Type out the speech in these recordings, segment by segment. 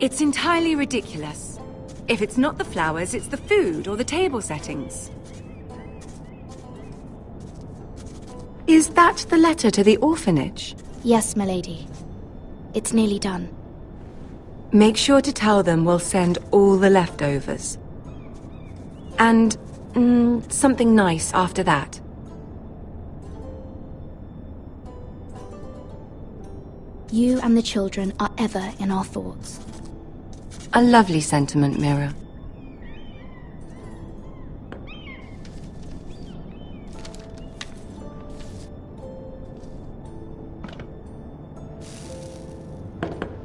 It's entirely ridiculous. If it's not the flowers, it's the food or the table settings. Is that the letter to the orphanage? Yes, milady. It's nearly done. Make sure to tell them we'll send all the leftovers. And something nice after that. You and the children are ever in our thoughts. A lovely sentiment, Mira.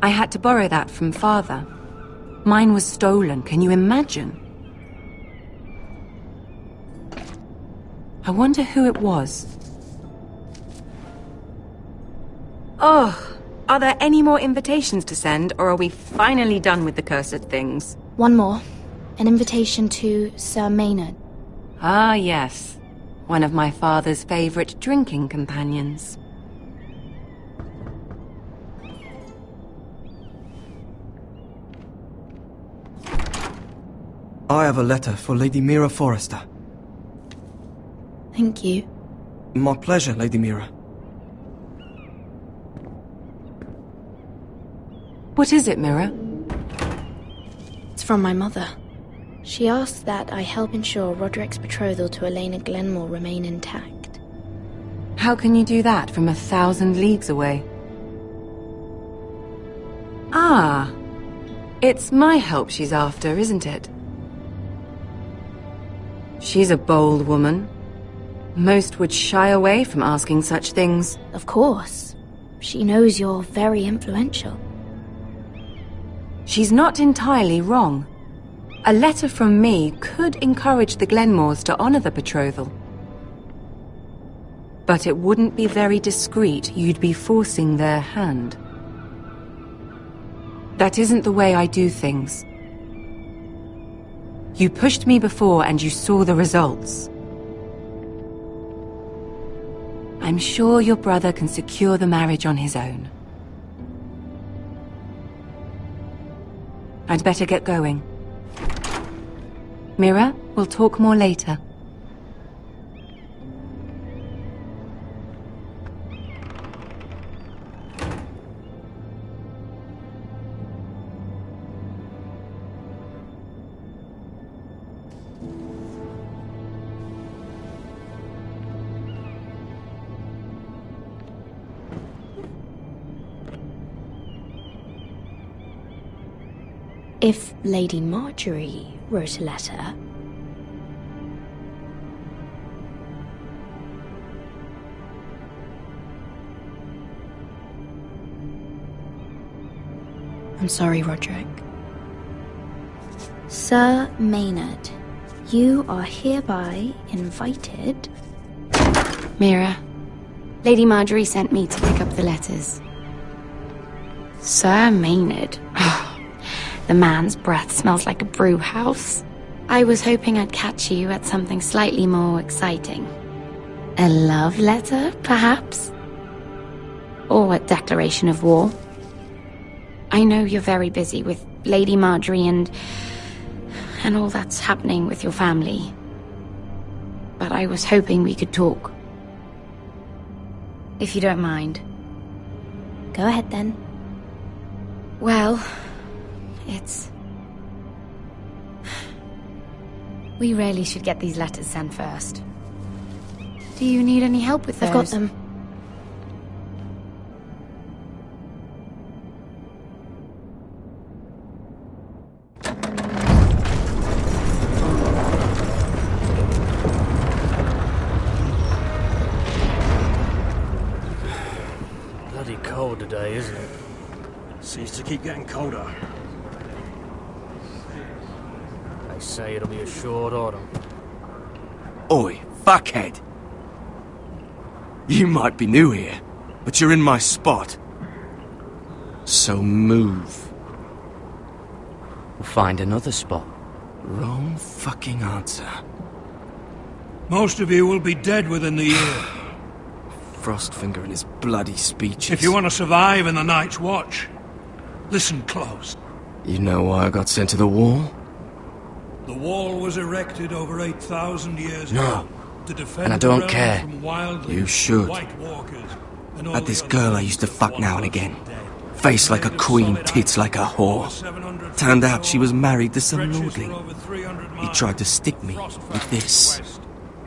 I had to borrow that from Father. Mine was stolen, can you imagine? I wonder who it was. Oh, are there any more invitations to send, or are we finally done with the cursed things? One more. An invitation to Sir Maynard. Ah, yes. One of my father's favorite drinking companions. I have a letter for Lady Mira Forrester. Thank you. My pleasure, Lady Mira. What is it, Mira? It's from my mother. She asks that I help ensure Roderick's betrothal to Elena Glenmore remain intact. How can you do that from 1,000 leagues away? Ah, it's my help she's after, isn't it? She's a bold woman. Most would shy away from asking such things. Of course. She knows you're very influential. She's not entirely wrong. A letter from me could encourage the Glenmores to honor the betrothal. But it wouldn't be very discreet. You'd be forcing their hand. That isn't the way I do things. You pushed me before and you saw the results. I'm sure your brother can secure the marriage on his own. I'd better get going. Mira, we'll talk more later. If Lady Marjorie wrote a letter... I'm sorry, Roderick. Sir Maynard, you are hereby invited... Mira, Lady Marjorie sent me to pick up the letters. Sir Maynard? The man's breath smells like a brew house. I was hoping I'd catch you at something slightly more exciting. A love letter, perhaps? Or a declaration of war? I know you're very busy with Lady Marjorie and all that's happening with your family. But I was hoping we could talk. If you don't mind. Go ahead, then. Well, we really should get these letters sent first. Do you need any help with those? I've got them. Bloody cold today, isn't it? Seems to keep getting colder. They say it'll be a short autumn. Oi, fuckhead! You might be new here, but you're in my spot. So move. We'll find another spot. Wrong fucking answer. Most of you will be dead within the year. Frostfinger and his bloody speeches. If you want to survive in the Night's Watch, listen close. You know why I got sent to the wall? The wall was erected over 8,000 years No. ago to defend And I the don't realm care. from wildlings, You should. White Walkers, and all Had this the girl other I used to beasts fuck that now and wandered again. the dead. Face like a Made of queen, solid tits iron, like a over whore. 700 Turned feet out she was tall, married to some stretches lordling. for over 300 He miles, tried to stick me Frostfang with this. west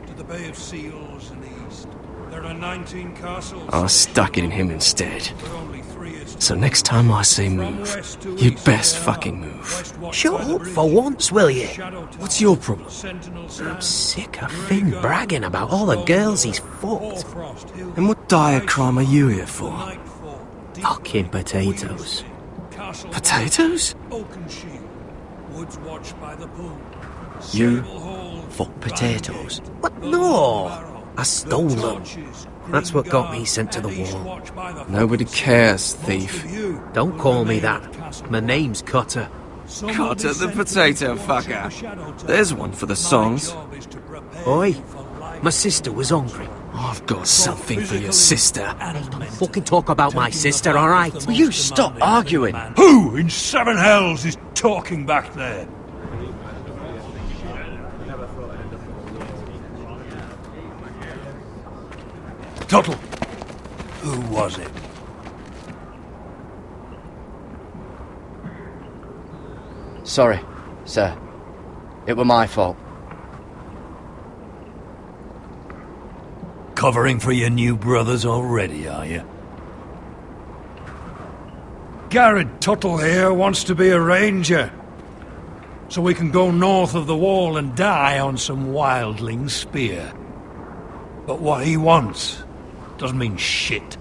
to the Bay of Seals in the east. There are 19 castles. I stuck it in him instead. but only 3 is So next time I say from move, west to you'd east best there are fucking move. West watched Shut by the up bridge, for once, will you? Shadow Tower, What's your problem? Sentinel I'm Stand, sick of Grey Finn Guard, bragging about all the girls he's Stone fucked. Door, Hoarfrost Hill, And what dire crime are you here the for? Nightfall, Deep Fucking Wood, potatoes. Castle Potatoes? Wall, Oakenshield, Woods watched by the pool. You Sable Hall, fuck potatoes? Rhymegate, What? the No. Long Barrow, I stole the them. Torches, That's Green what got Guard, me sent to the and East wall. watched by the Nobody Foxes. cares, Most thief. of you Don't will call me remain that. at Castle My Wall. name's Cutter. Some will Carter be the sent to potato watch at the fucker. Shadow Tower. There's one for the My songs. job is to prepare Oi, you for life. my sister was hungry. I've got something for your sister. Fucking talk about my sister, alright? Will you stop arguing? Who in seven hells is talking back there? Tuttle. Who was it? Sorry, sir. It were my fault. Covering for your new brothers already, are you? Garrett Tuttle here wants to be a ranger. So we can go north of the wall and die on some wildling spear. But what he wants doesn't mean shit.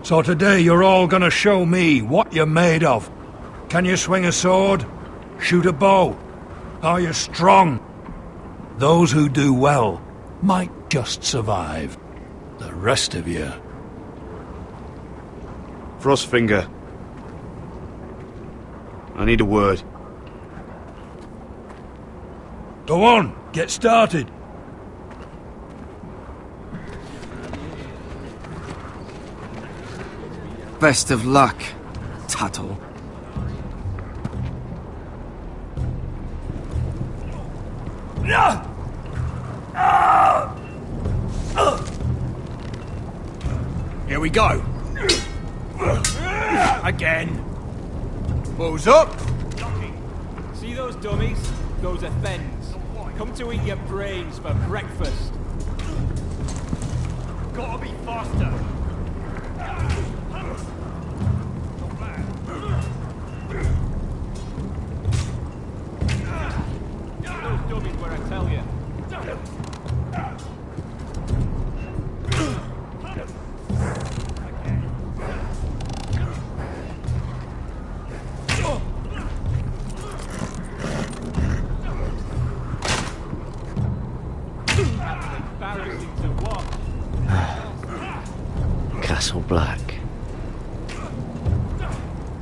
So today you're all gonna show me what you're made of. Can you swing a sword? Shoot a bow? Are you strong? Those who do well might just survive. The rest of you... Frostfinger. I need a word. Go on, get started. Best of luck, Tuttle. Here we go. Again. Balls up. See those dummies? Those are Thens. Come to eat your brains for breakfast. Gotta be faster. See those dummies where I tell you. Embarrassing to watch. Castle Black.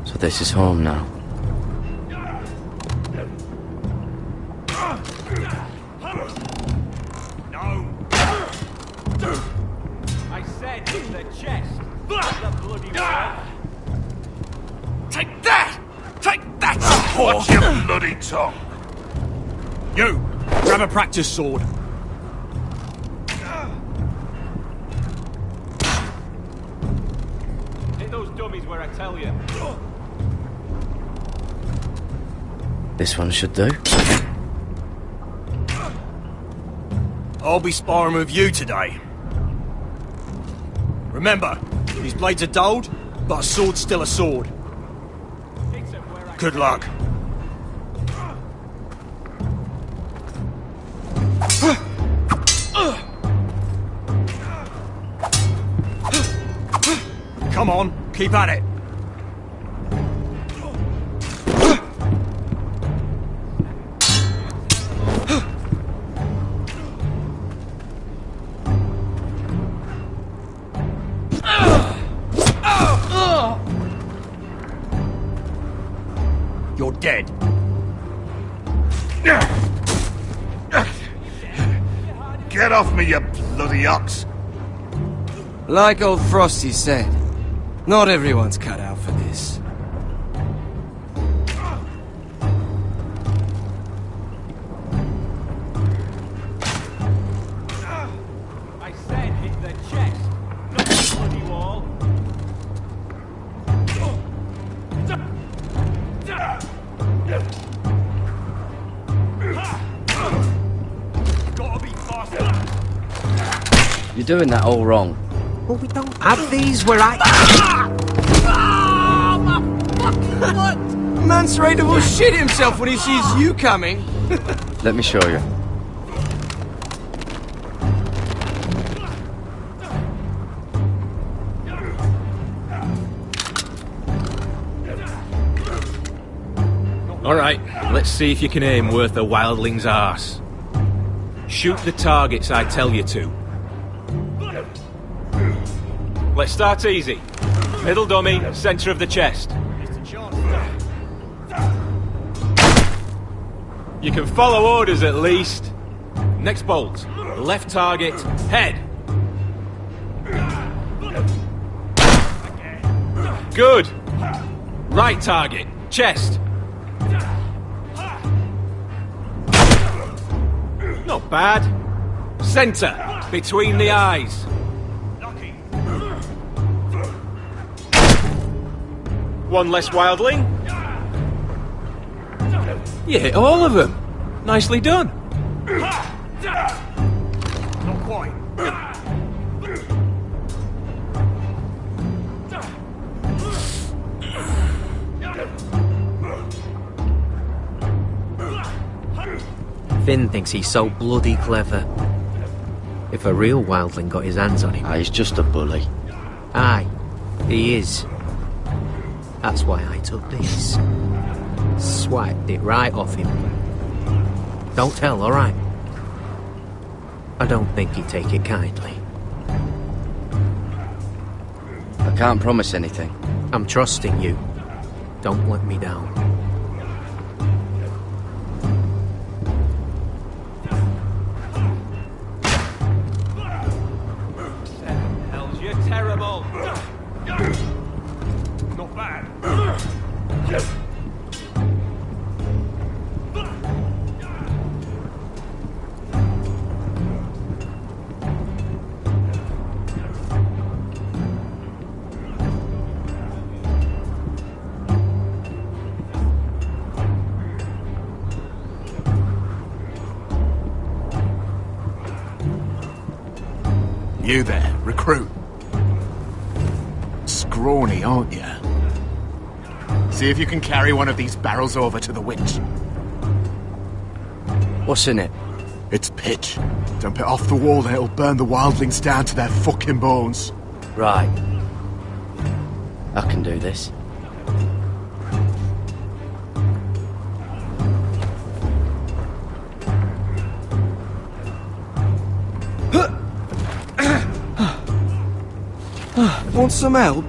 So this is home now. No. I said in the chest. The bloody wall. Take that! Take that! Watch your bloody tongue. You! Grab a practice sword. Hit those dummies where I tell you. This one should do. I'll be sparring with you today. Remember, these blades are dulled, but a sword's still a sword. Hit them where I Good luck. Come on, keep at it. You're dead. Get off me, you bloody ox. Like old Frosty said, not everyone's cut out for this. You're doing that all wrong. Well, we don't have these where I... What? Mance Raider will shit himself when he sees you coming. Let me show you. Alright, let's see if you can aim worth a wildling's arse. Shoot the targets I tell you to. Let's start easy. Middle dummy, centre of the chest. You can follow orders at least. Next bolt. Left target, head. Good. Right target, chest. Not bad. Centre, between the eyes. One less wildling. You hit all of them. Nicely done. Not quite. Finn thinks he's so bloody clever. If a real wildling got his hands on him... He's just a bully. Aye, he is. That's why I took this. Swiped it right off him. Don't tell, alright? I don't think he'd take it kindly. I can't promise anything. I'm trusting you. Don't let me down. Hells, you're terrible. Not bad. You there, recruit. Scrawny, aren't you? See if you can carry one of these barrels over to the winch. What's in it? It's pitch. Dump it off the wall and it'll burn the wildlings down to their fucking bones. Right. I can do this. Want some help?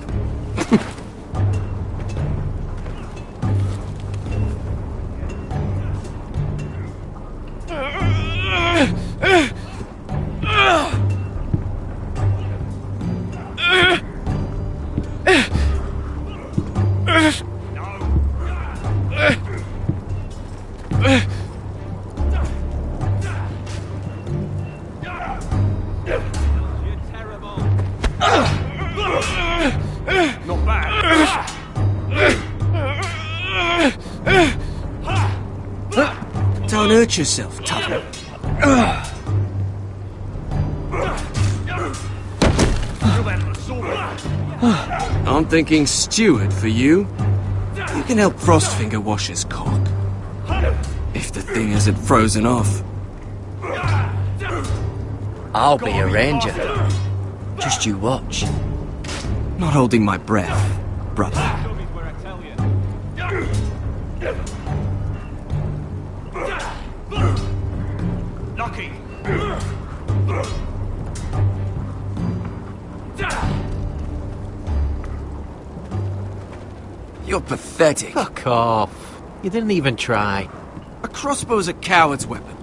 Not bad. Don't hurt yourself, Tuttle. I'm thinking steward for you. You can help Frostfinger wash his cock. If the thing isn't frozen off. I'll be a ranger. Just you watch. Not holding my breath, brother. Lucky. You're pathetic. Fuck off. You didn't even try. A crossbow's a coward's weapon.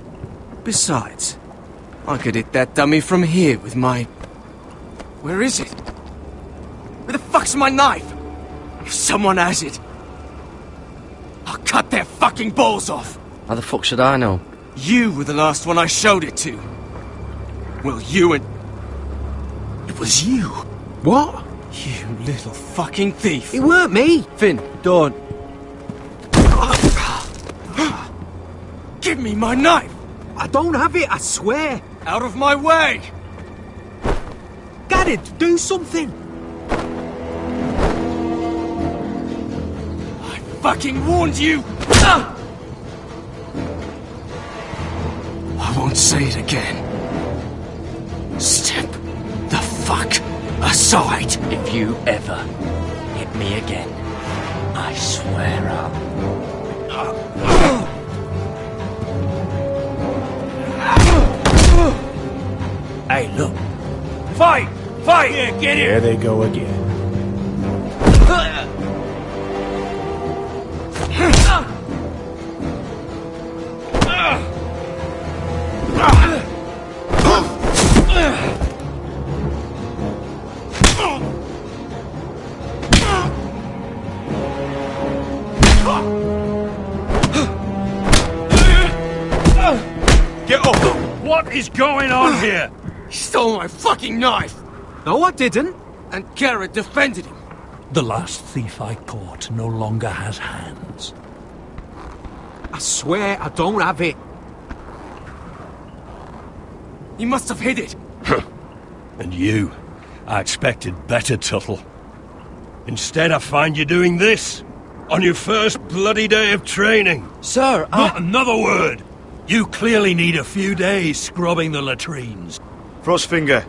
Besides, I could hit that dummy from here with my... Where is it? Where the fuck's my knife? If someone has it, I'll cut their fucking balls off. How the fuck should I know? You were the last one I showed it to. Well, you and... It was you. What? You little fucking thief. It weren't me. Finn, Don't. give me my knife. I don't have it, I swear. Out of my way. Gared, do something! I fucking warned you! I won't say it again. Step the fuck aside. If you ever hit me again, I swear Hey, look. Fight! Fight! Yeah, get here! There they go again. Get up! What is going on here? He stole my fucking knife! No, I didn't. And Garrett defended him. The last thief I caught no longer has hands. I swear I don't have it. He must have hid it. And you? I expected better, Tuttle. Instead, I find you doing this on your first bloody day of training. Sir, Not another word! You clearly need a few days scrubbing the latrines. Frostfinger,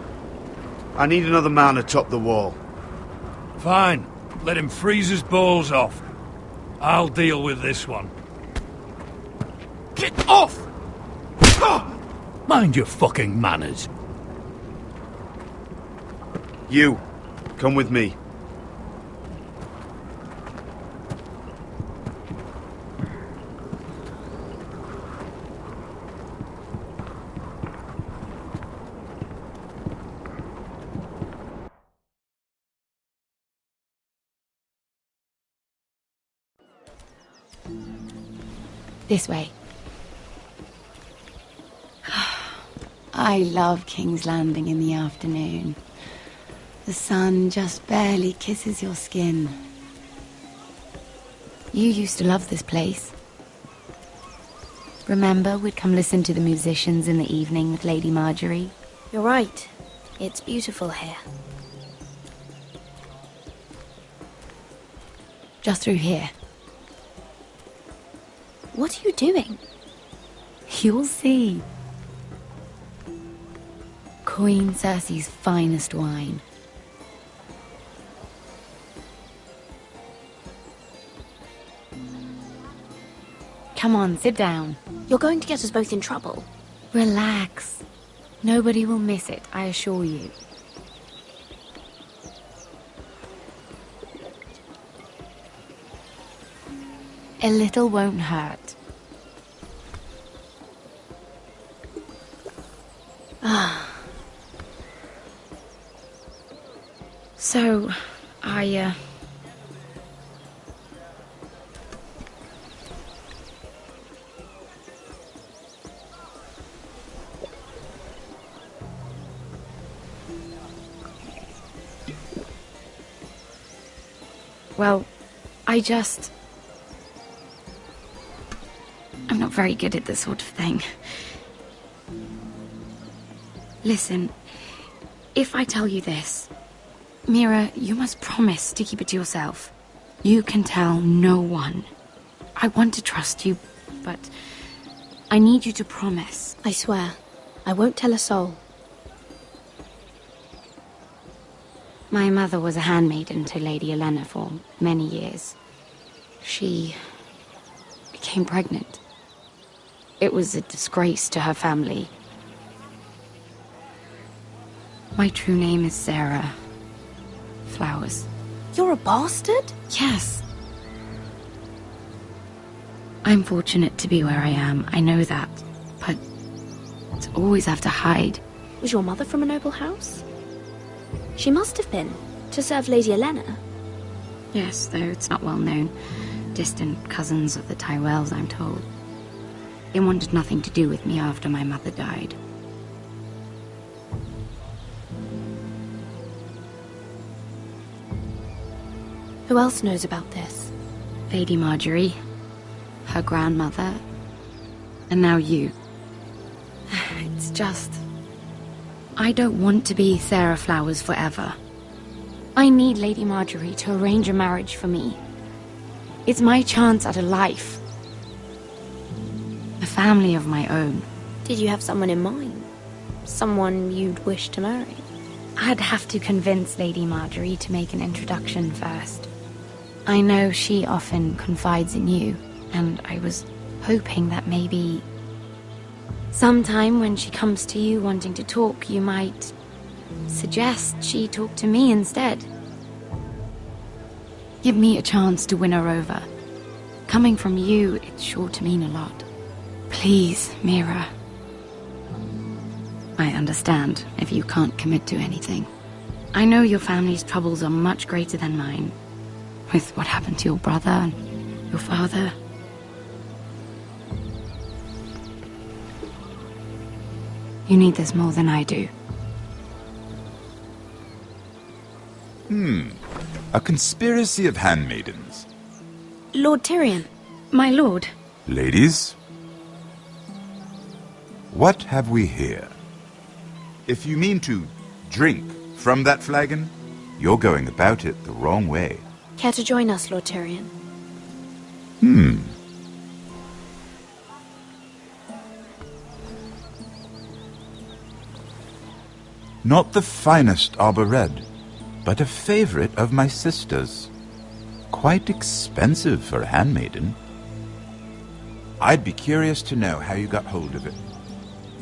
I need another man atop the wall. Fine. Let him freeze his balls off. I'll deal with this one. Get off! Mind your fucking manners. You, come with me. This way. I love King's Landing in the afternoon. The sun just barely kisses your skin. You used to love this place. Remember, we'd come listen to the musicians in the evening with Lady Marjorie? You're right. It's beautiful here. Just through here. What are you doing? You'll see. Queen Cersei's finest wine. Come on, sit down. You're going to get us both in trouble. Relax. Nobody will miss it, I assure you. A little won't hurt. Ah. So, Well, I'm not very good at this sort of thing. Listen, if I tell you this, Mira, you must promise to keep it to yourself. You can tell no one. I want to trust you, but I need you to promise. I swear, I won't tell a soul. My mother was a handmaiden to Lady Olenna for many years. She became pregnant. It was a disgrace to her family. My true name is Sarah Flowers. You're a bastard? Yes. I'm fortunate to be where I am, I know that. But to always have to hide. Was your mother from a noble house? She must have been, to serve Lady Olenna. Yes, though it's not well known. Distant cousins of the Tyrells, I'm told. They wanted nothing to do with me after my mother died. Who else knows about this? Lady Marjorie, her grandmother, and now you. It's just... I don't want to be Sarah Flowers forever. I need Lady Marjorie to arrange a marriage for me. It's my chance at a life. A family of my own. Did you have someone in mind? Someone you'd wish to marry? I'd have to convince Lady Marjorie to make an introduction first. I know she often confides in you, and I was hoping that maybe sometime when she comes to you wanting to talk, you might suggest she talk to me instead. Give me a chance to win her over. Coming from you, it's sure to mean a lot. Please, Mira. I understand if you can't commit to anything. I know your family's troubles are much greater than mine, with what happened to your brother and your father. You need this more than I do. A conspiracy of handmaidens. Lord Tyrion. My lord. Ladies, what have we here? If you mean to drink from that flagon, you're going about it the wrong way. Care to join us, Lord Tyrion? Not the finest arbor red, but a favorite of my sister's. Quite expensive for a handmaiden. I'd be curious to know how you got hold of it.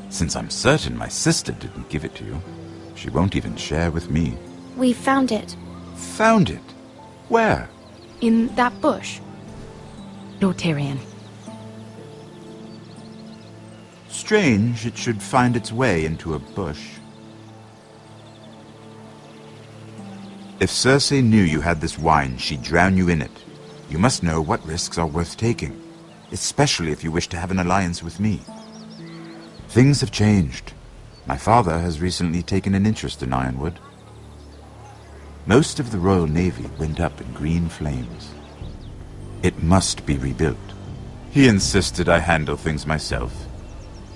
Since I'm certain my sister didn't give it to you, she won't even share with me. We found it. Found it? Where? In that bush. Lord Tyrion. Strange it should find its way into a bush. If Cersei knew you had this wine, she'd drown you in it. You must know what risks are worth taking, especially if you wish to have an alliance with me. Things have changed. My father has recently taken an interest in Ironwood. Most of the Royal Navy went up in green flames. It must be rebuilt. He insisted I handle things myself.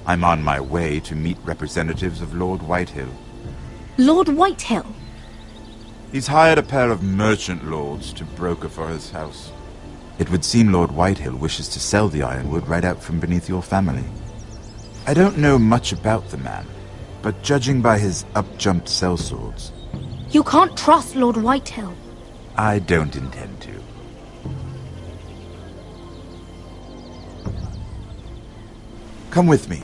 I'm on my way to meet representatives of Lord Whitehill. Lord Whitehill? He's hired a pair of merchant lords to broker for his house. It would seem Lord Whitehill wishes to sell the Ironwood right out from beneath your family. I don't know much about the man, but judging by his up-jumped sellswords... You can't trust Lord Whitehill. I don't intend to. Come with me.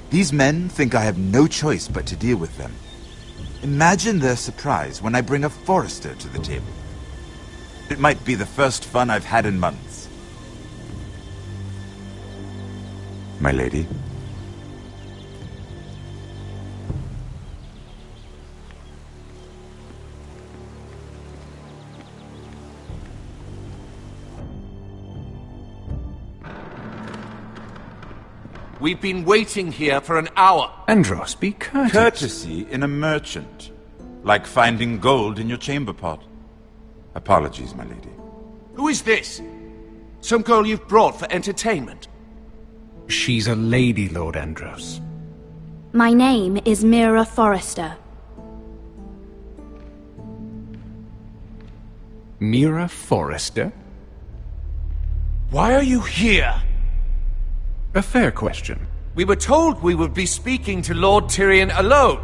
These men think I have no choice but to deal with them. Imagine their surprise when I bring a Forrester to the table. It might be the first fun I've had in months. My lady. We've been waiting here for an hour. Andros, be courteous. Courtesy in a merchant. Like finding gold in your chamber pot. Apologies, my lady. Who is this? Some girl you've brought for entertainment? She's a lady, Lord Andros. My name is Mira Forrester. Mira Forrester? Why are you here? A fair question. We were told we would be speaking to Lord Tyrion alone.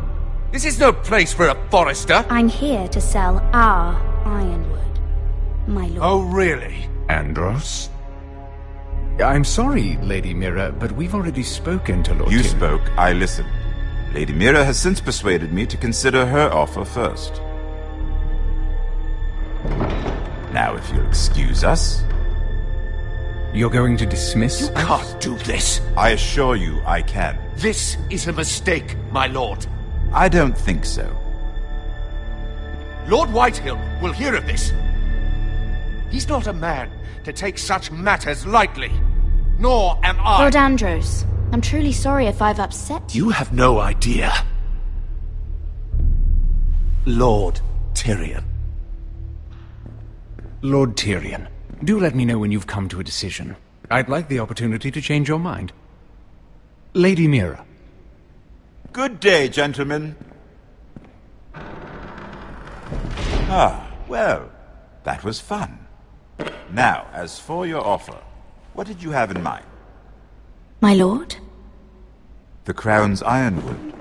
This is no place for a Forrester. I'm here to sell our Ironwood, my lord. Oh, really? Andros? I'm sorry, Lady Mira, but we've already spoken to Lord You Tyrion. spoke, I listened. Lady Mira has since persuaded me to consider her offer first. Now, if you'll excuse us... You're going to dismiss You can't do this. I assure you I can. This is a mistake, my lord. I don't think so. Lord Whitehill will hear of this. He's not a man to take such matters lightly. Nor am I. Lord Andros, I'm truly sorry if I've upset you. You have no idea. Lord Tyrion. Lord Tyrion, do let me know when you've come to a decision. I'd like the opportunity to change your mind. Lady Mira. Good day, gentlemen. Ah, well, that was fun. Now, as for your offer, what did you have in mind? My lord? The Crown's Ironwood.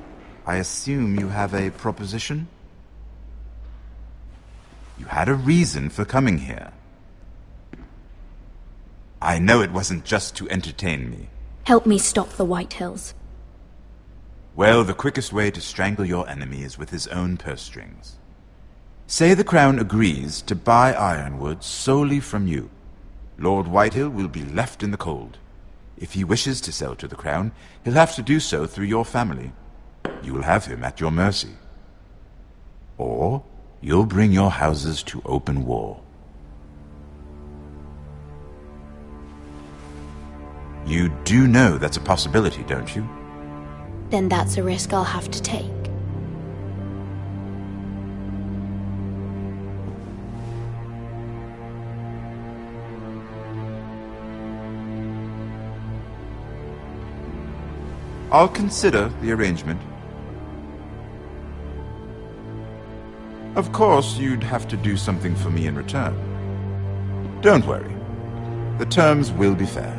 I assume you have a proposition? You had a reason for coming here. I know it wasn't just to entertain me. Help me stop the Whitehills. Well, the quickest way to strangle your enemy is with his own purse strings. Say the Crown agrees to buy Ironwood solely from you. Lord Whitehill will be left in the cold. If he wishes to sell to the Crown, he'll have to do so through your family. You will have him at your mercy. Or you'll bring your houses to open war. You do know that's a possibility, don't you? Then that's a risk I'll have to take. I'll consider the arrangement. Of course, you'd have to do something for me in return. Don't worry. The terms will be fair.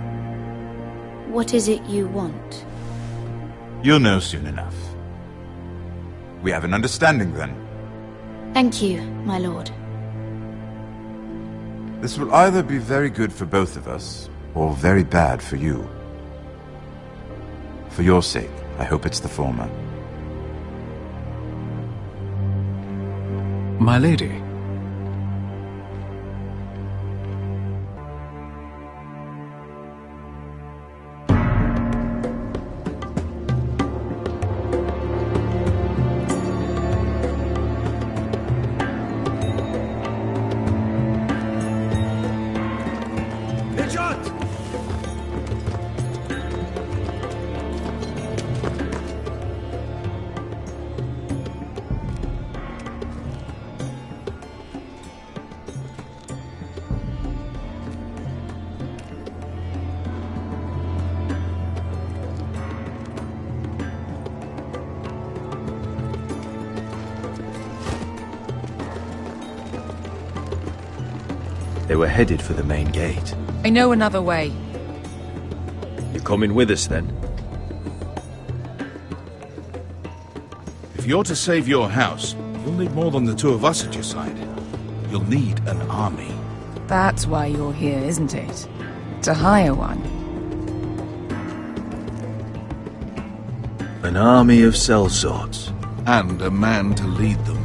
What is it you want? You'll know soon enough. We have an understanding then. Thank you, my lord. This will either be very good for both of us, or very bad for you. For your sake, I hope it's the former. My lady. They were headed for the main gate. I know another way. You coming with us then? If you're to save your house, you'll need more than the two of us at your side. You'll need an army. That's why you're here, isn't it? To hire one. An army of sellswords. And a man to lead them.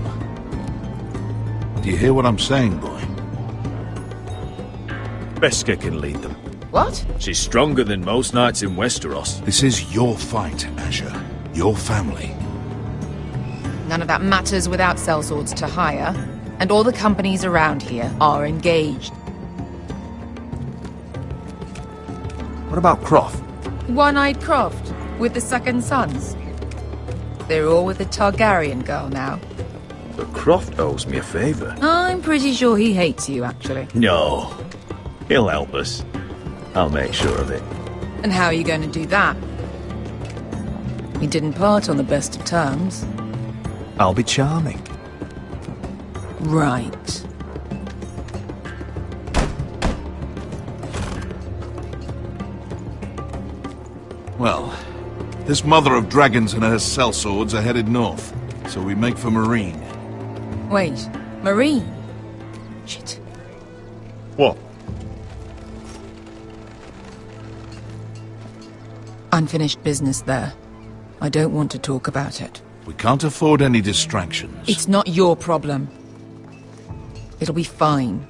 Do you hear what I'm saying, boy? Beskha can lead them. What? She's stronger than most knights in Westeros. This is your fight, Asher. Your family. None of that matters without sellswords to hire, and all the companies around here are engaged. What about Croft? One-Eyed Croft, with the second sons. They're all with the Targaryen girl now. But Croft owes me a favour. I'm pretty sure he hates you, actually. No. He'll help us. I'll make sure of it. And how are you going to do that? We didn't part on the best of terms. I'll be charming. Right. Well, this mother of dragons and her sellswords are headed north, so we make for Marine. Wait, Marine? Shit. What? Unfinished business there. I don't want to talk about it. We can't afford any distractions. It's not your problem. It'll be fine.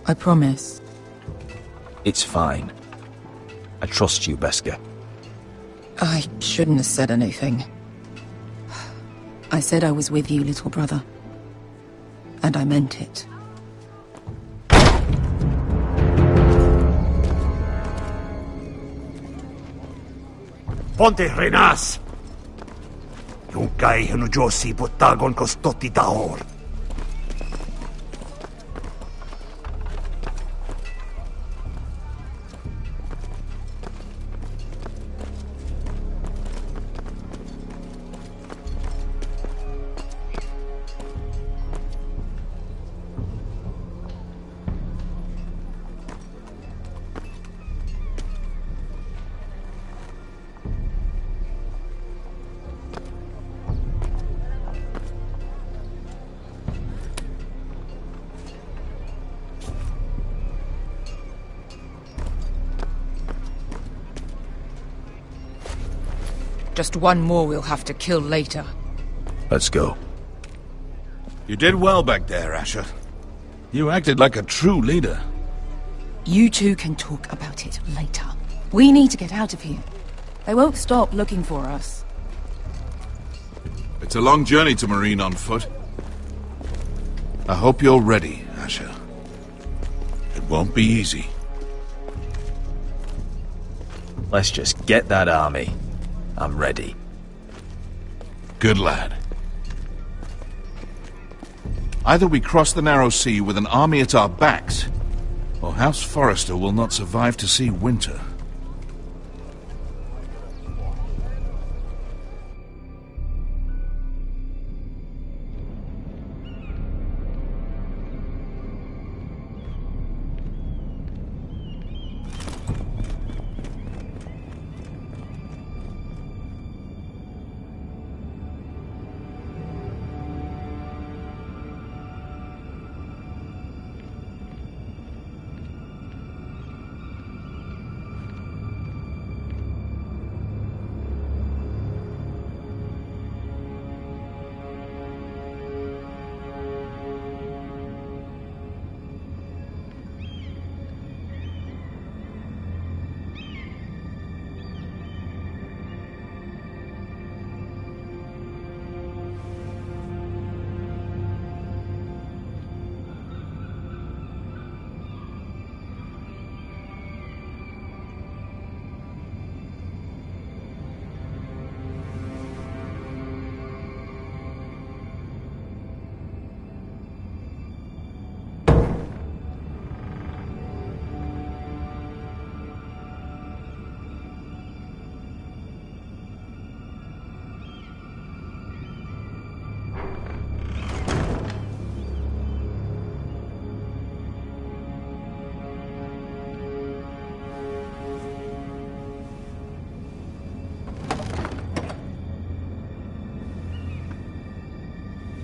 I promise. It's fine. I trust you, Beskha. I shouldn't have said anything. I said I was with you, little brother. And I meant it. Ponte Renas! Yung kay Hanujosi Butagon Kostoti Taor. Just one more we'll have to kill later. Let's go. You did well back there, Asher. You acted like a true leader. You two can talk about it later. We need to get out of here. They won't stop looking for us. It's a long journey to Marine on foot. I hope you're ready, Asher. It won't be easy. Let's just get that army. I'm ready. Good lad. Either we cross the narrow sea with an army at our backs, or House Forrester will not survive to see winter.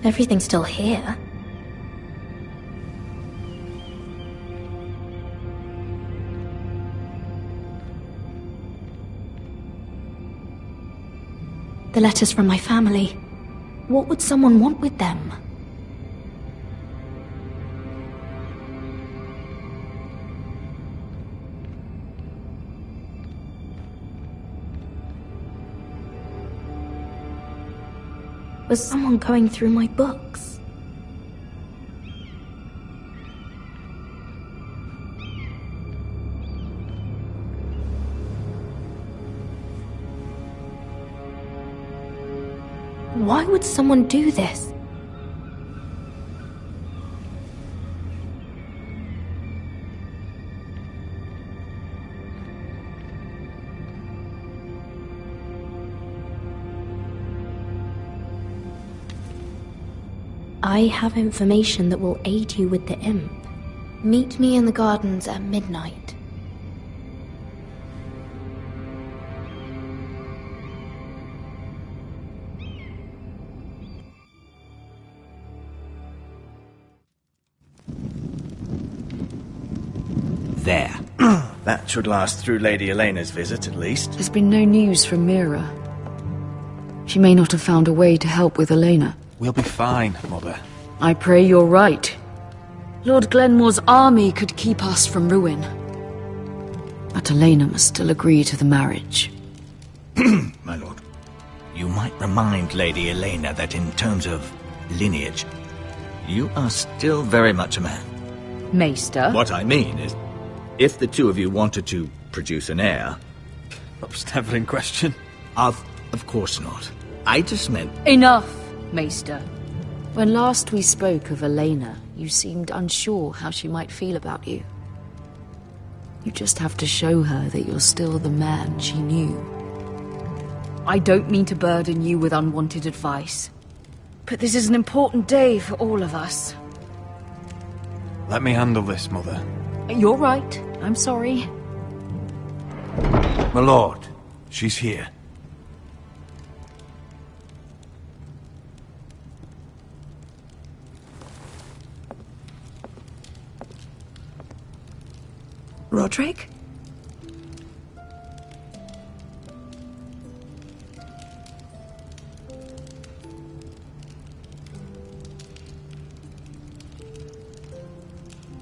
Everything's still here. The letters from my family. What would someone want with them? Was someone going through my books? Why would someone do this? I have information that will aid you with the imp. Meet me in the gardens at midnight. There. That should last through Lady Elena's visit, at least. There's been no news from Mira. She may not have found a way to help with Elena. We'll be fine, Mother. I pray you're right. Lord Glenmore's army could keep us from ruin. But Elena must still agree to the marriage. My lord, you might remind Lady Elena that in terms of lineage, you are still very much a man. Maester? What I mean is, if the two of you wanted to produce an heir... That was never in question. Of course not. I just meant... Enough, Maester. When last we spoke of Elena, you seemed unsure how she might feel about you. You just have to show her that you're still the man she knew. I don't mean to burden you with unwanted advice, but this is an important day for all of us. Let me handle this, Mother. You're right. I'm sorry. My lord, she's here. Roderick?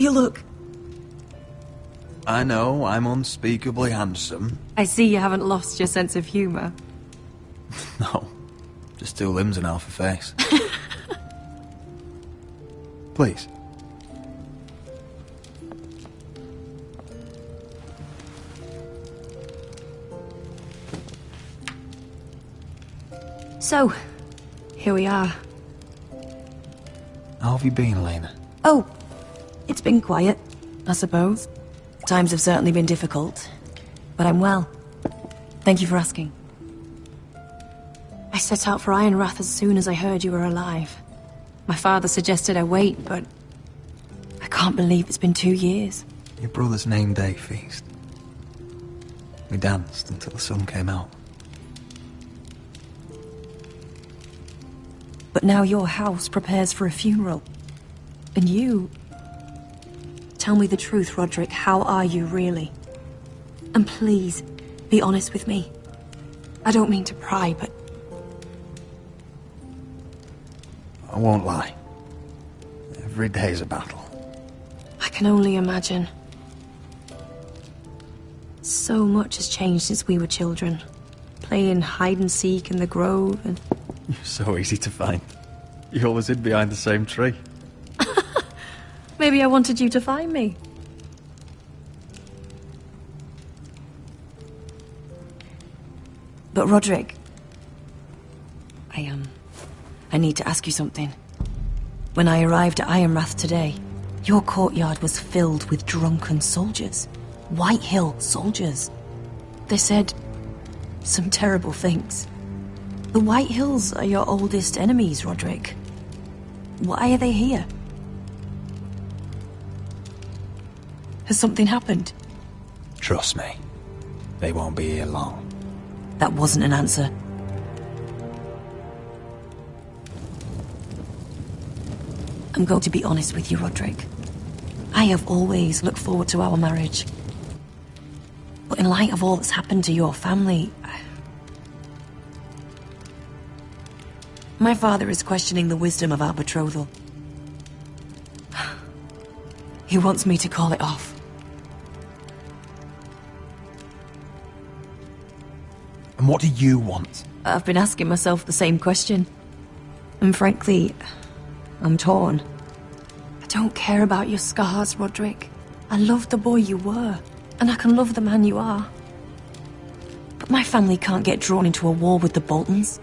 You look... I know, I'm unspeakably handsome. I see you haven't lost your sense of humour. No, just 2 limbs and half a face. Please. So, here we are. How have you been, Lena? Oh, it's been quiet, I suppose. Times have certainly been difficult, but I'm well. Thank you for asking. I set out for Ironrath as soon as I heard you were alive. My father suggested I wait, but I can't believe it's been 2 years. Your brother's name day feast. We danced until the sun came out. But now your house prepares for a funeral. And you... Tell me the truth, Roderick. How are you, really? And please, be honest with me. I don't mean to pry, but... I won't lie. Every day's a battle. I can only imagine. So much has changed since we were children. Playing hide-and-seek in the grove and... You're so easy to find. You always hid behind the same tree. Maybe I wanted you to find me. But Roderick... I need to ask you something. When I arrived at Ironrath today, your courtyard was filled with drunken soldiers. Whitehill soldiers. They said some terrible things. The Whitehills are your oldest enemies, Roderick. Why are they here? Has something happened? Trust me, they won't be here long. That wasn't an answer. I'm going to be honest with you, Roderick. I have always looked forward to our marriage. But in light of all that's happened to your family... My father is questioning the wisdom of our betrothal. He wants me to call it off. And what do you want? I've been asking myself the same question. And frankly, I'm torn. I don't care about your scars, Roderick. I love the boy you were, and I can love the man you are. But my family can't get drawn into a war with the Boltons.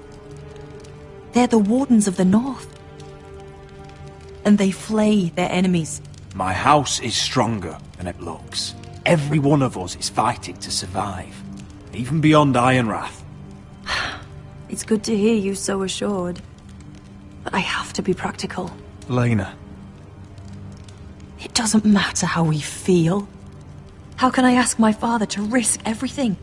They're the Wardens of the North. And they flay their enemies. My house is stronger than it looks. Every one of us is fighting to survive. Even beyond Ironrath. It's good to hear you so assured. But I have to be practical. Lena. It doesn't matter how we feel. How can I ask my father to risk everything?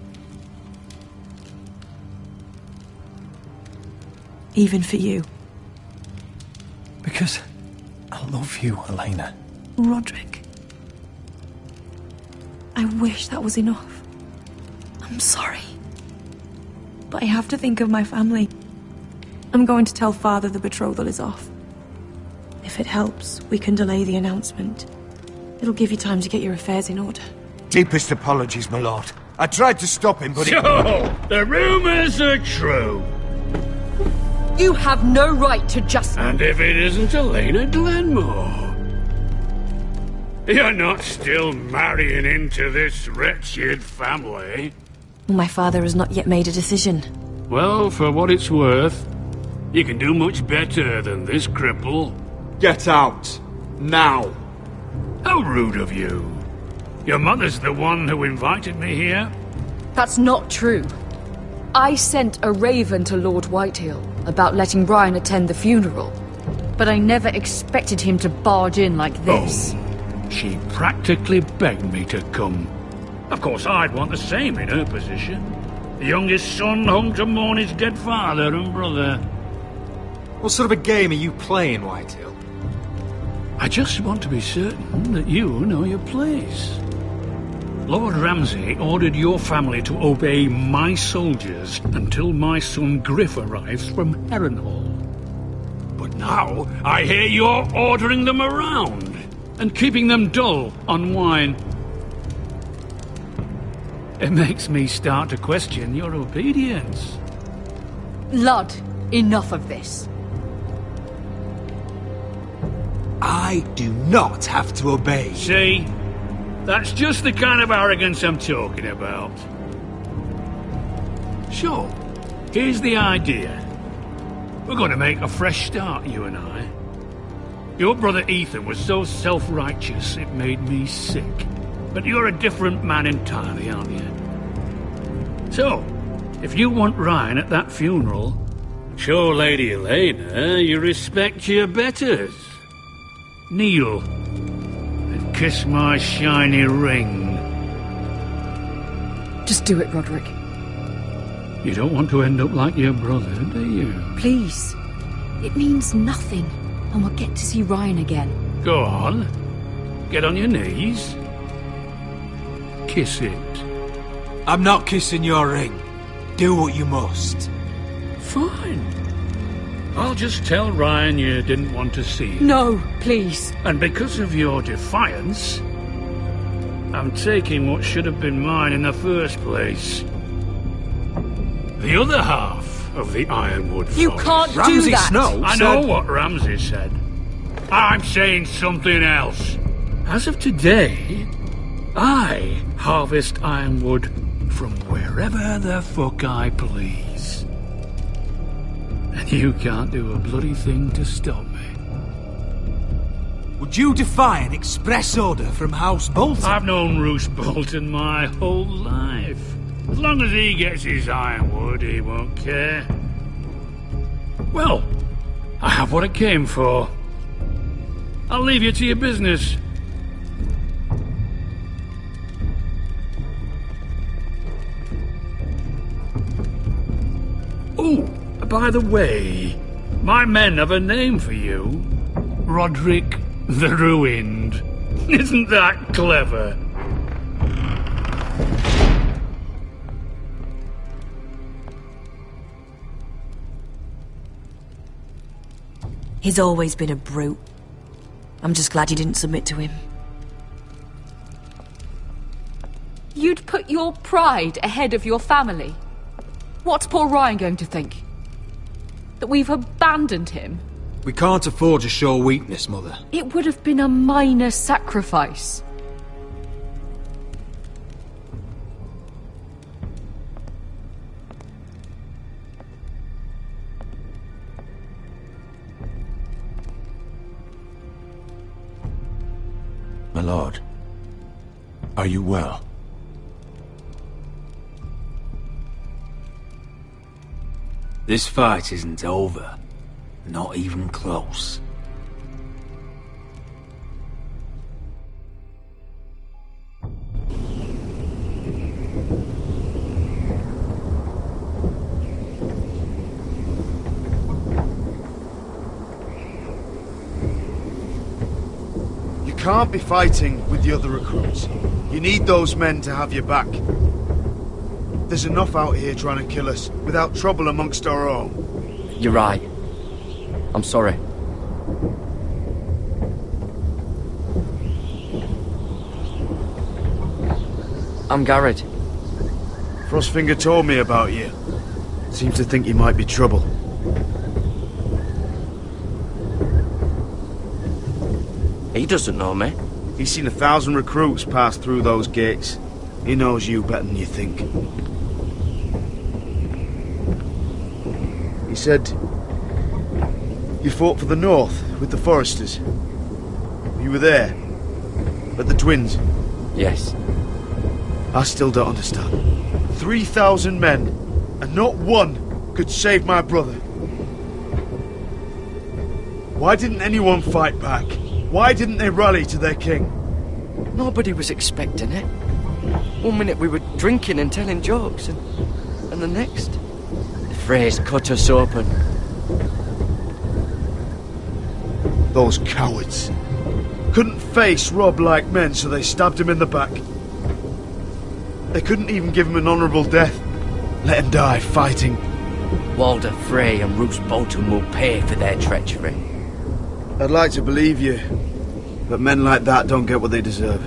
Even for you. Because I love you, Elena. Roderick. I wish that was enough. I'm sorry. But I have to think of my family. I'm going to tell Father the betrothal is off. If it helps, we can delay the announcement. It'll give you time to get your affairs in order. Deepest apologies, my lord. I tried to stop him, but So, the rumors are true. You have no right to just... And if it isn't Elena Glenmore? You're not still marrying into this wretched family? My father has not yet made a decision. Well, for what it's worth, you can do much better than this cripple. Get out. Now. How rude of you. Your mother's the one who invited me here? That's not true. I sent a raven to Lord Whitehill about letting Brian attend the funeral. But I never expected him to barge in like this. Oh, she practically begged me to come. Of course, I'd want the same in her position. The youngest son home to mourn his dead father and brother. What sort of a game are you playing, Whitehill? I just want to be certain that you know your place. Lord Ramsay ordered your family to obey my soldiers until my son Griff arrives from Harrenhal. But now I hear you're ordering them around. and keeping them dull on wine. It makes me start to question your obedience. Lud, enough of this. I do not have to obey. See? That's just the kind of arrogance I'm talking about. So, here's the idea. We're going to make a fresh start, you and I. Your brother Ethan was so self-righteous it made me sick. But you're a different man entirely, aren't you? So, if you want Ryan at that funeral, show Lady Elena you respect your betters. Kneel and kiss my shiny ring. Just do it, Roderick. You don't want to end up like your brother, do you? Please. It means nothing, and we'll get to see Ryan again. Go on. Get on your knees. Kiss it. I'm not kissing your ring. Do what you must. Fine. I'll just tell Ryan you didn't want to see him. No, please. And because of your defiance, I'm taking what should have been mine in the first place. The other half of the Ironwood Forest. You can't do Ramsay that! Snow I know what Ramsay said. I'm saying something else. As of today, I harvest ironwood from wherever the fuck I please. And you can't do a bloody thing to stop me. Would you defy an express order from House Bolton? I've known Roose Bolton my whole life. As long as he gets his ironwood, he won't care. Well, I have what I came for. I'll leave you to your business. Oh, by the way, my men have a name for you. Roderick the Ruined. Isn't that clever? He's always been a brute. I'm just glad you didn't submit to him. You'd put your pride ahead of your family. What's poor Ryan going to think? That we've abandoned him? We can't afford to show weakness, Mother. It would have been a minor sacrifice. My lord, are you well? This fight isn't over. Not even close. You can't be fighting with the other recruits. You need those men to have your back. There's enough out here trying to kill us without trouble amongst our own. You're right. I'm sorry. I'm Garrett. Frostfinger told me about you. Seems to think you might be trouble. He doesn't know me. He's seen 1,000 recruits pass through those gates. He knows you better than you think. He said you fought for the North with the Foresters. You were there. But the twins. Yes. I still don't understand. 3,000 men, and not one could save my brother. Why didn't anyone fight back? Why didn't they rally to their king? Nobody was expecting it. One minute we were drinking and telling jokes, and the next, the Freys cut us open. Those cowards. Couldn't face Robb like men, so they stabbed him in the back. They couldn't even give him an honourable death. Let him die fighting. Walder Frey and Roose Bolton will pay for their treachery. I'd like to believe you, But men like that don't get what they deserve.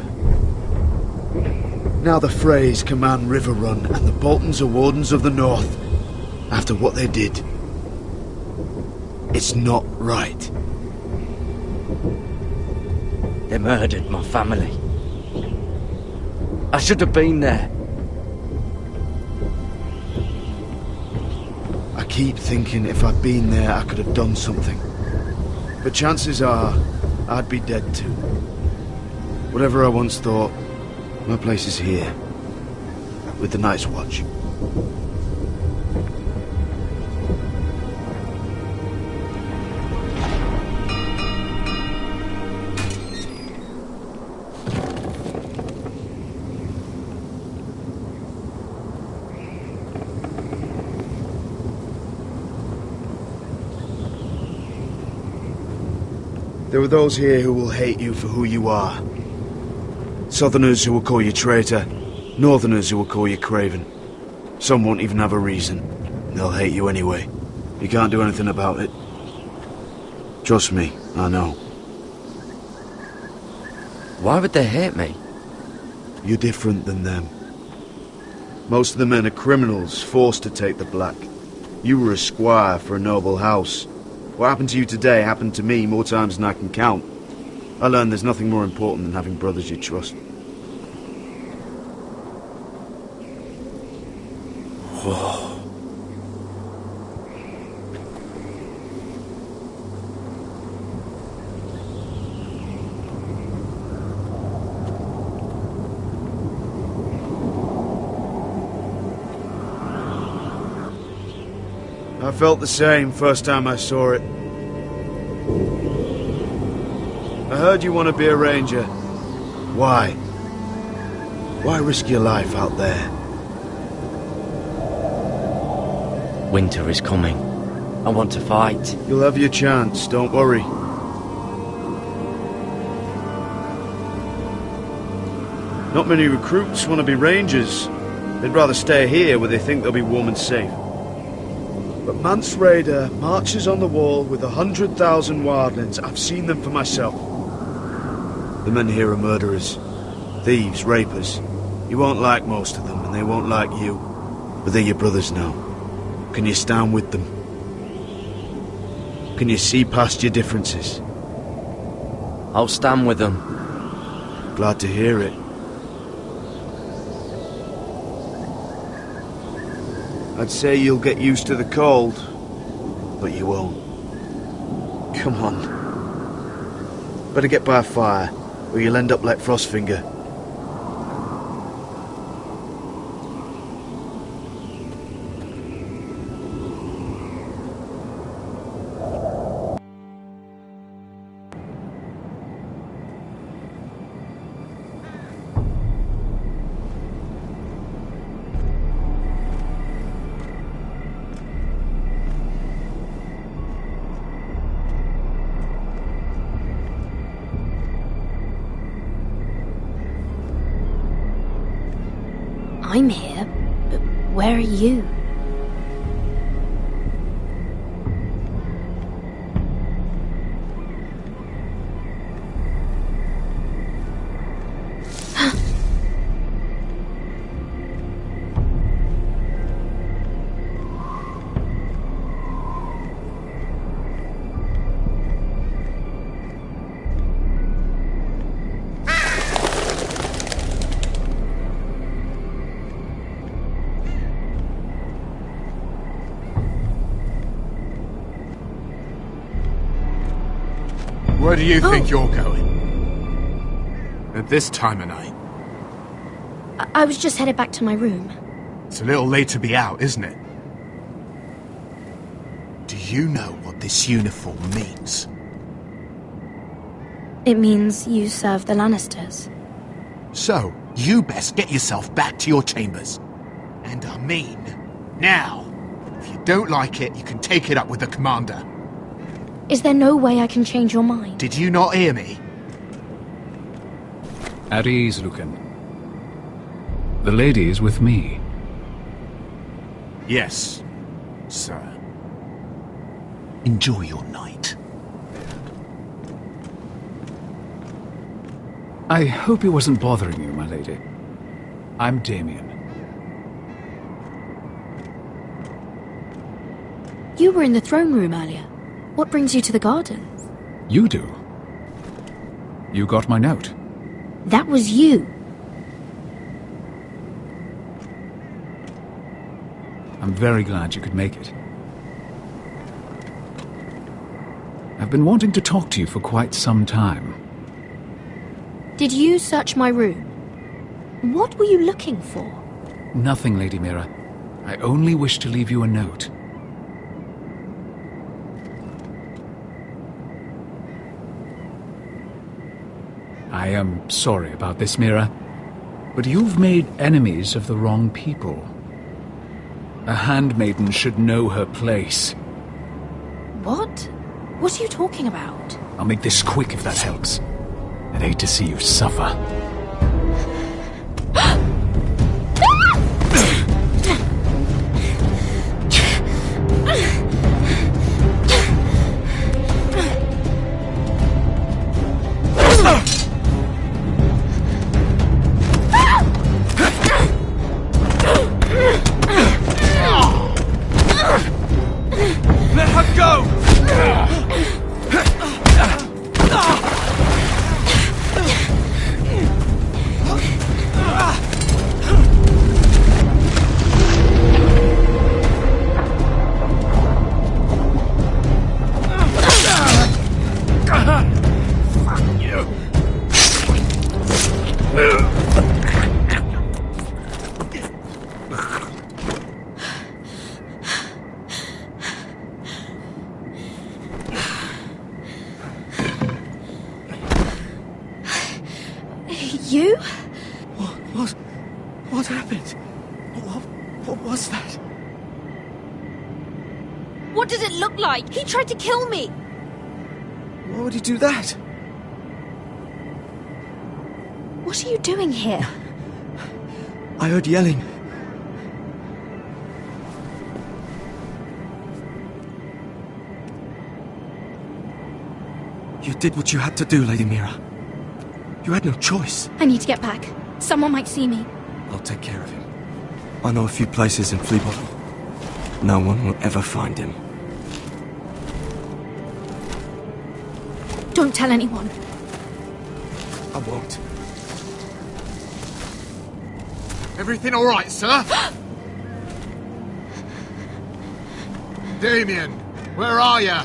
Now the Freys command Riverrun, and the Boltons are Wardens of the North. After what they did. It's not right. They murdered my family. I should have been there. I keep thinking if I'd been there, I could have done something. But chances are, I'd be dead too. Whatever I once thought, my place is here. With the Night's Watch. There are those here who will hate you for who you are. Southerners who will call you traitor. Northerners who will call you craven. Some won't even have a reason. They'll hate you anyway. You can't do anything about it. Trust me, I know. Why would they hate me? You're different than them. Most of the men are criminals, forced to take the black. You were a squire for a noble house. What happened to you today happened to me more times than I can count. I learned there's nothing more important than having brothers you trust. Whoa. I felt the same first time I saw it. I heard you want to be a ranger. Why? Why risk your life out there? Winter is coming. I want to fight. You'll have your chance, don't worry. Not many recruits want to be rangers. They'd rather stay here where they think they'll be warm and safe. But Mance Rayder marches on the wall with 100,000 wildlings. I've seen them for myself. The men here are murderers. Thieves, rapers. You won't like most of them, and they won't like you. But they're your brothers now. Can you stand with them? Can you see past your differences? I'll stand with them. Glad to hear it. I'd say you'll get used to the cold, but you won't. Come on. Better get by a fire, or you'll end up like Frostfinger. I'm here, but where are you? Where do you think you're going? At this time of night? I was just headed back to my room. It's a little late to be out, isn't it? Do you know what this uniform means? It means you serve the Lannisters. So, you best get yourself back to your chambers. And I mean, now. If you don't like it, you can take it up with the commander. Is there no way I can change your mind? Did you not hear me? At ease, Lucan. The lady is with me. Yes, sir. Enjoy your night. I hope he wasn't bothering you, my lady. I'm Damien. You were in the throne room earlier. What brings you to the gardens? You do. You got my note. That was you. I'm very glad you could make it. I've been wanting to talk to you for quite some time. Did you search my room? What were you looking for? Nothing, Lady Mira. I only wish to leave you a note. I am sorry about this, Mira, but you've made enemies of the wrong people. A handmaiden should know her place. What? What are you talking about? I'll make this quick if that helps. I'd hate to see you suffer. Let her go! Fuck you! You? What happened? What was that? What did it look like? He tried to kill me! Why would he do that? What are you doing here? I heard yelling. You did what you had to do, Lady Mira. You had no choice. I need to get back. Someone might see me. I'll take care of him. I know a few places in Fleabottom. No one will ever find him. Don't tell anyone. I won't. Everything all right, sir? Damien, where are you?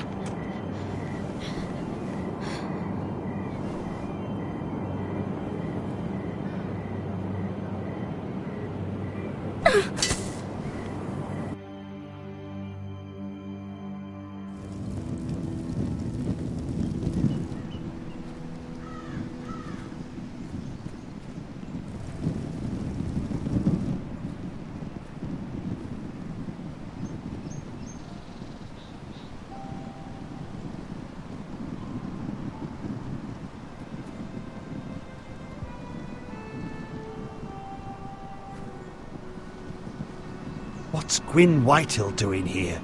What's Gwyn Whitehill doing here?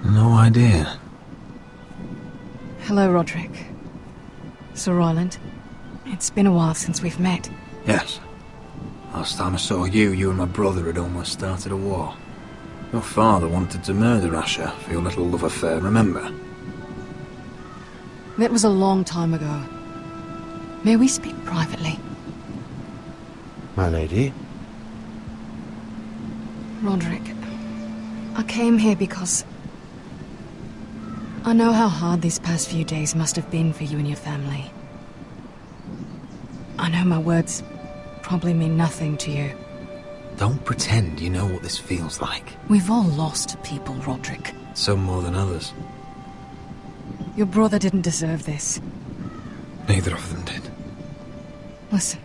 No idea. Hello, Roderick. Sir Roland. It's been a while since we've met. Yes. Last time I saw you and my brother had almost started a war. Your father wanted to murder Asher for your little love affair, remember? That was a long time ago. May we speak privately? My lady? Roderick, I came here because I know how hard these past few days must have been for you and your family. I know my words probably mean nothing to you. Don't pretend you know what this feels like. We've all lost people, Roderick. Some more than others. Your brother didn't deserve this. Neither of them did. Listen.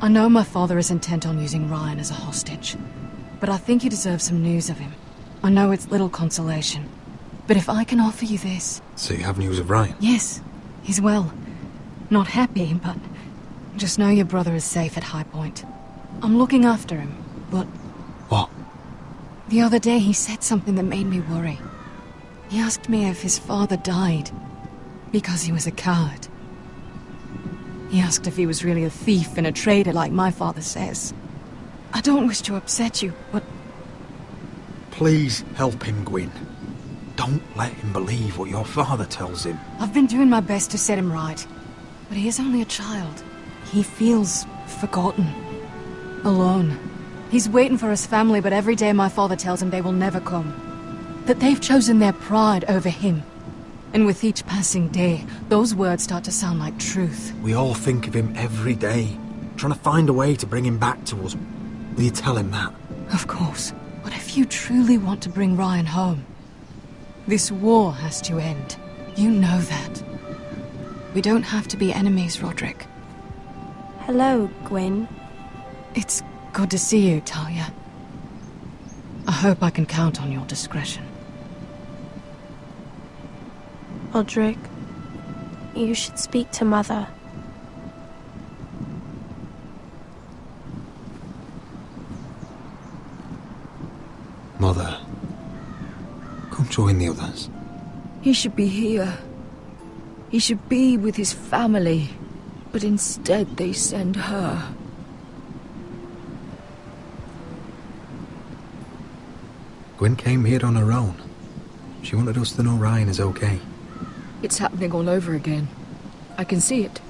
I know my father is intent on using Ryan as a hostage, but I think you deserve some news of him. I know it's little consolation, but if I can offer you this... So you have news of Ryan? Yes, he's well. Not happy, but just know your brother is safe at High Point. I'm looking after him, but... What? The other day he said something that made me worry. He asked me if his father died because he was a coward. He asked if he was really a thief and a traitor like my father says. I don't wish to upset you, but... Please help him, Gwyn. Don't let him believe what your father tells him. I've been doing my best to set him right. But he is only a child. He feels forgotten. Alone. He's waiting for his family, but every day my father tells him they will never come. That they've chosen their pride over him. And with each passing day, those words start to sound like truth. We all think of him every day, trying to find a way to bring him back to us. Will you tell him that? Of course. But if you truly want to bring Ryan home, this war has to end. You know that. We don't have to be enemies, Roderick. Hello, Gwyn. It's good to see you, Talia. I hope I can count on your discretion. Roderick, you should speak to Mother. Mother, come join the others. He should be here. He should be with his family. But instead they send her. Gwyn came here on her own. She wanted us to know Ryan is okay. It's happening all over again. I can see it.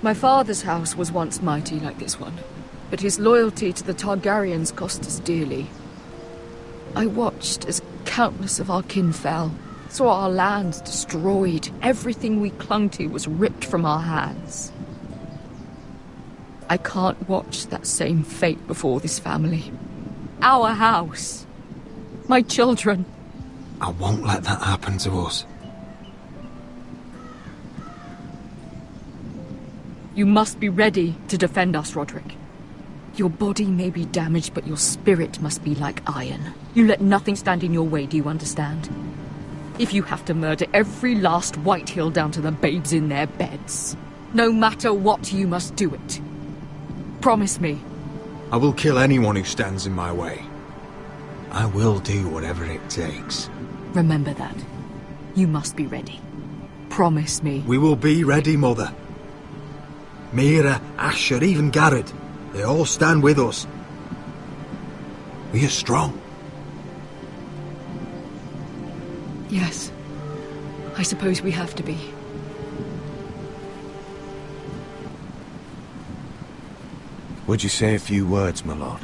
My father's house was once mighty like this one, but his loyalty to the Targaryens cost us dearly. I watched as countless of our kin fell, saw our lands destroyed, everything we clung to was ripped from our hands. I can't watch that same fate before this family. Our house. My children. I won't let that happen to us. You must be ready to defend us, Roderick. Your body may be damaged, but your spirit must be like iron. You let nothing stand in your way, do you understand? If you have to murder every last Whitehill down to the babes in their beds, no matter what, you must do it. Promise me. I will kill anyone who stands in my way. I will do whatever it takes. Remember that. You must be ready. Promise me. We will be ready, Mother. Mira, Asher, even Garrett. They all stand with us. We are strong. Yes. I suppose we have to be. Would you say a few words, my lord?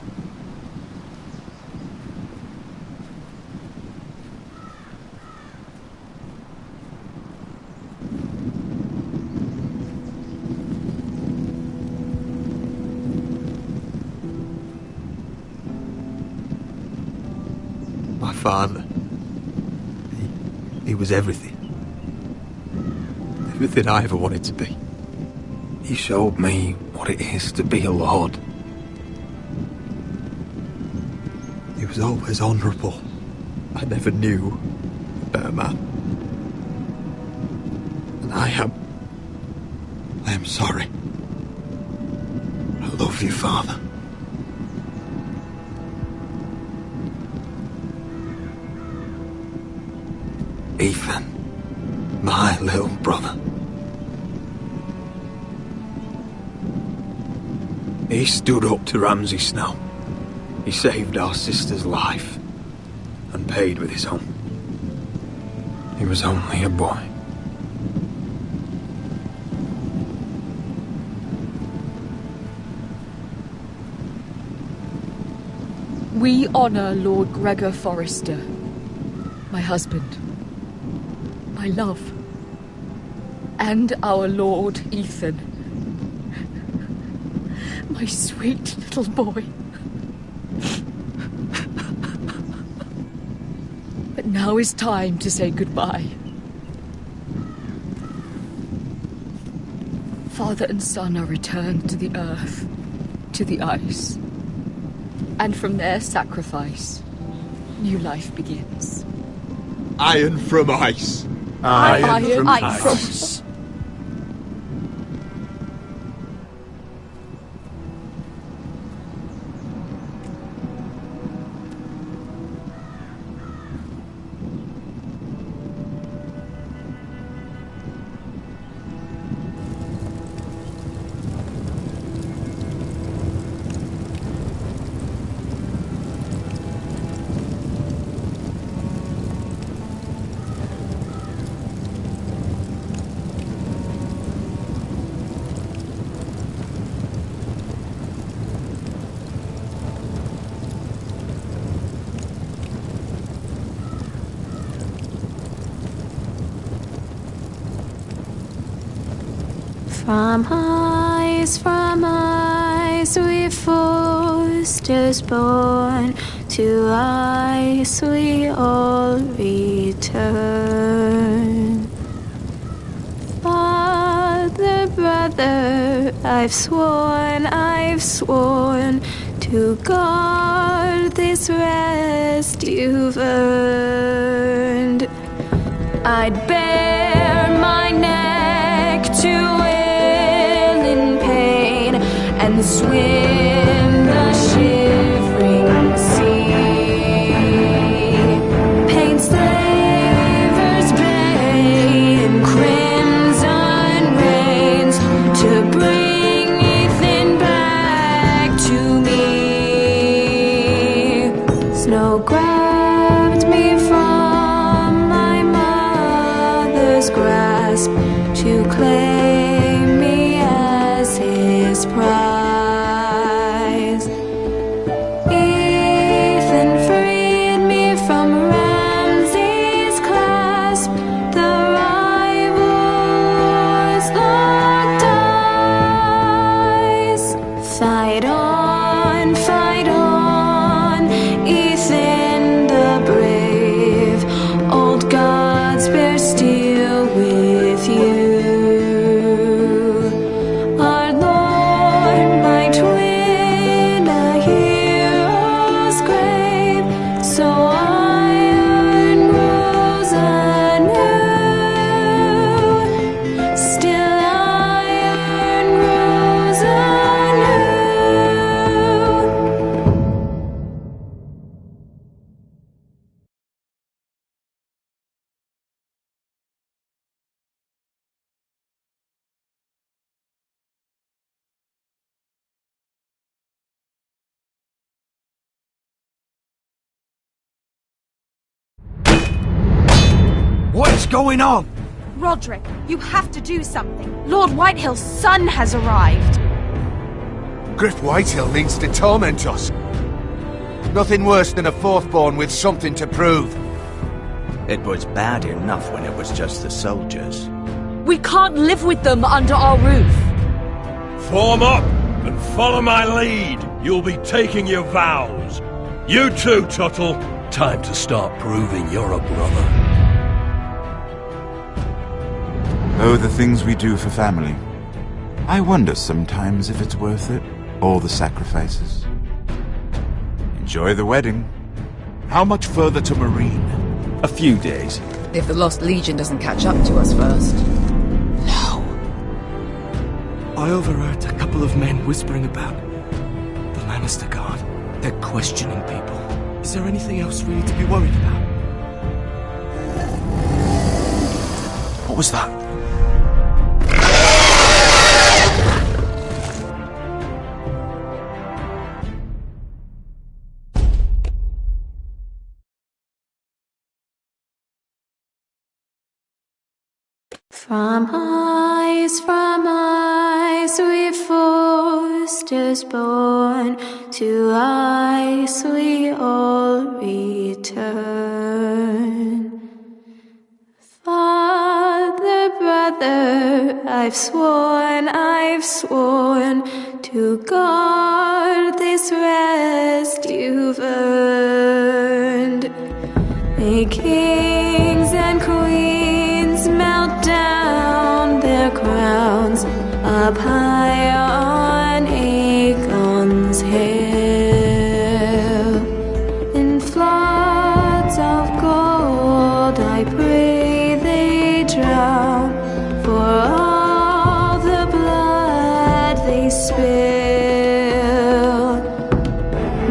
My father. He was everything. Everything I ever wanted to be. He showed me what it is to be a lord. He was always honourable. I never knew a better man. And I am sorry. I love you, Father. Ethan, my little brother. He stood up to Ramsay Snow. He saved our sister's life and paid with his own. He was only a boy. We honor Lord Gregor Forrester, my husband, my love, and our Lord Ethan, my sweet little boy. But now is time to say goodbye. Father and son are returned to the earth, to the ice. And from their sacrifice, new life begins. Iron from ice. Iron from ice. From ice we foresters born, to ice we all return. Father, brother, I've sworn to guard this rest you've earned. I'd bare my neck to wail in pain and swim the shivering sea. Paint slavers bay in crimson rains to bring Ethan back to me. Snow grabbed me from my mother's grasp to claim me as his prize. Ethan freed me from Ramsay's clasp. The rivals locked eyes. Fight on, Ethan the brave. Old gods bear steel with you. Our Lord might win a hero's grave, so iron rose anew. Still iron rose anew. What's going on? Roderick, you have to do something. Lord Whitehill's son has arrived. Griff Whitehill means to torment us. Nothing worse than a fourthborn with something to prove. It was bad enough when it was just the soldiers. We can't live with them under our roof. Form up and follow my lead. You'll be taking your vows. You too, Tuttle. Time to start proving you're a brother. Oh, the things we do for family. I wonder sometimes if it's worth it. All the sacrifices. Enjoy the wedding. How much further to Marine? A few days. If the Lost Legion doesn't catch up to us first. I overheard a couple of men whispering about the Lannister Guard. They're questioning people. Is there anything else we need to be worried about? What was that? From ice we foresters born, to ice we all return. Father, brother, I've sworn to guard this rest you've earned. May kings and queens melt down their crowns up high on Aegon's hill. In floods of gold I pray they drown, for all the blood they spill.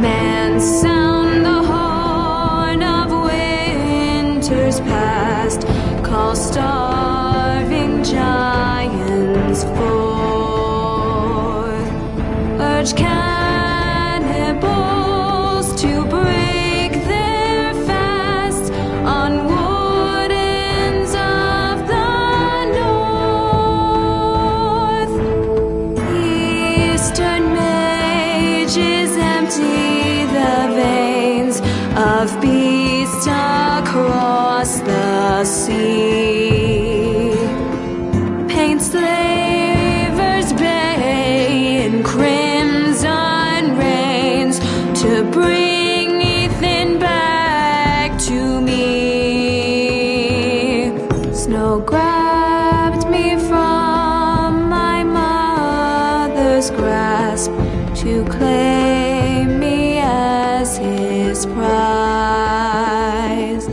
Man, sound the horn of winter's past, call starving giants forth, urge cannibals to break their fast on wardens of the north. Eastern mages empty the veins of beasts across the sea. Paint slave bring Ethan back to me. Snow grabbed me from my mother's grasp to claim me as his prize.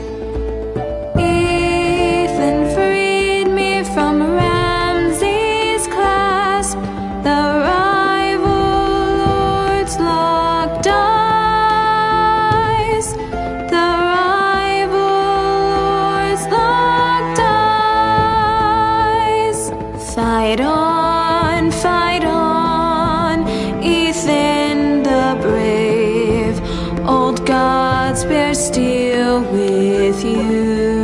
Ethan freed me from Ramsay's clasp, the rival lord's locked eyes, the rival lord's locked eyes. Fight on, Ethan the brave. Old gods bear steel with you.